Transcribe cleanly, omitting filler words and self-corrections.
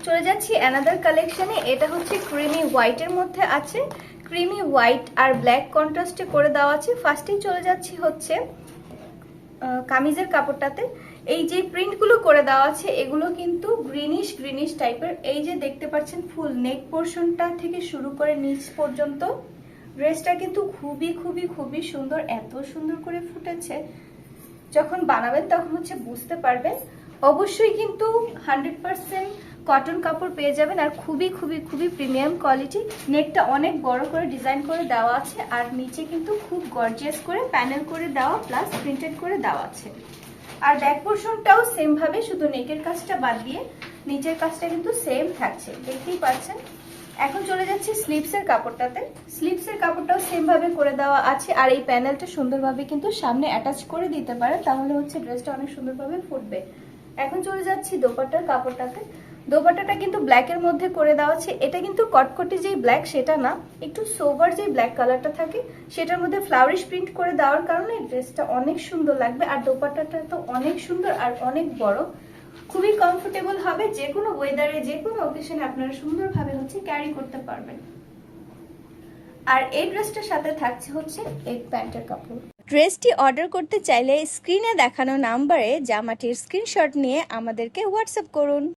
চলে যাচ্ছি অ্যানাদার কালেকশনে। এটা হচ্ছে ক্রিমি হোয়াইটের মধ্যে আছে, ক্রিমি হোয়াইট আর ব্ল্যাক কন্ট্রাস্টে করে দেওয়া আছে। ফার্স্টেই চলে যাচ্ছি হচ্ছে কামিজের কাপড়টাতে। এই যে প্রিন্টগুলো করে দেওয়া আছে এগুলো কিন্তু গ্রিনিশ টাইপের। এই যে দেখতে পাচ্ছেন ফুল নেক পোর্শনটা থেকে শুরু করে নিচ পর্যন্ত ড্রেসটা কিন্তু খুবই সুন্দর, এত সুন্দর করে ফুটেছে। যখন বানাবেন তখন হচ্ছে বুঝতে পারবেন। অবশ্যই কিন্তু 100% কটন কাপড় পেয়ে যাবেন আর খুবই প্রিমিয়াম কোয়ালিটি। নেকটা অনেক বড় করে ডিজাইন করে দেওয়া আছে আর নিচে কিন্তু খুব গর্জিয়াস করে প্যানেল করে দেওয়া প্লাস প্রিন্টেড করে দেওয়া আছে। আর ব্যাক পোর্শনটাও সেম ভাবে, শুধু নেকের কাজটা বাদ দিয়ে নিচের কাজটা কিন্তু সেম থাকছে, দেখতেই পাচ্ছেন। এখন চলে যাচ্ছি স্লিভসের কাপড়টাতে। স্লিভসের কাপড়টাও সেম ভাবে করে দেওয়া আছে আর এই প্যানেলটা সুন্দরভাবে কিন্তু সামনে অ্যাটাচ করে দিতে পারে, তাহলে হচ্ছে ড্রেসটা অনেক সুন্দরভাবে ফুটবে। এখন চলে যাচ্ছি দোপাট্টার কাপড়টাতে। দোপাট্টাটা কিন্তু ব্ল্যাকের মধ্যে করে দেওয়া আছে। এটা কিন্তু কটকটি যেই ব্ল্যাক সেটা না, একটু সোভার যেই ব্ল্যাক কালারটা থাকে সেটার মধ্যে ফ্লাওয়ারিশ প্রিন্ট করে দেওয়ার কারণে ড্রেসটা অনেক সুন্দর লাগবে। আর দোপাট্টাটা তো অনেক সুন্দর আর অনেক বড়, খুবই কমফোর্টেবল হবে। যে কোনো ওয়েদারে যে কোনো অকেশনে আপনারা সুন্দরভাবে হচ্ছে ক্যারি করতে পারবেন। আর এই ড্রেসটার সাথে থাকছে হচ্ছে এই প্যান্টের কাপড়। ড্রেসটি অর্ডার করতে চাইলে স্ক্রিনে দেখানো নাম্বারে জামাটির স্ক্রিনশট নিয়ে আমাদেরকে হোয়াটসঅ্যাপ করুন।